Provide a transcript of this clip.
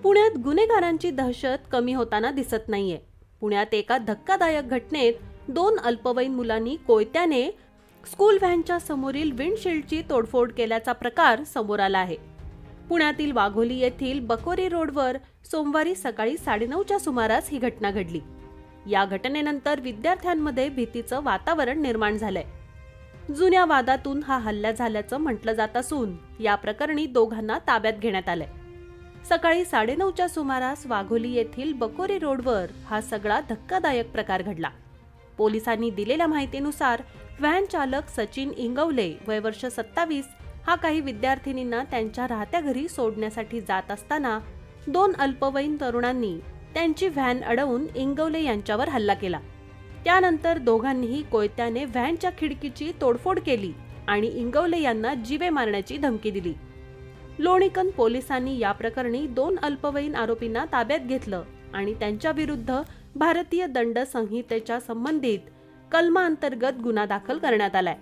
पुण्यात गुन्हेगारांची दहशत कमी होताना दिसत नाहीये। पुण्यात एका धक्कादायक घटनेत 2 अल्पवयीन मुलांनी कोयत्याने स्कूल व्हॅनच्या समोरील विंडशील्डची तोडफोड केल्याचा प्रकार समोर आला आहे। पुण्यातील वाघोली येथील बकोरी रोडवर सोमवारी सकाळी 9:30च्या सुमारास ही घटना घडली। या घटनेनंतर विद्यार्थ्यांमध्ये भीतीचं वातावरण निर्माण झालंय। जुन्या वादातून हा हल्ला झाल्याचं म्हटलं जात असून या प्रकरणी दोघांना ताब्यात घेण्यात आलंय। सकाळी 9:30च्या सुमारास वाघोली येथील बकोरी रोडवर हा सगळा धक्कादायक प्रकार घडला। पोलिसांनी दिलेल्या माहितीनुसार व्हॅन चालक सचिन इंगवले वय वर्ष 27 हा काही विद्यार्थिनींना त्यांच्या राहत्या घरी सोडण्यासाठी जात असताना 2 अल्पवयीन तरुणांनी त्यांची व्हॅन अडवून इंगवले यांच्यावर हल्ला केला। त्यानंतर दोघांनीही कोयत्याने व्हॅनच्या खिडकीची तोडफोड केली आणि इंगवले यांना जीवे मारण्याची धमकी दिली। लोणीकंद पोलिसांनी या प्रकरणी 2 अल्पवयीन आरोपींना ताब्यात घेतलं आणि त्यांच्या विरुद्ध भारतीय दंड संहितेच्या संबंधित कलमांतर्गत गुन्हा दाखल करण्यात आलाय।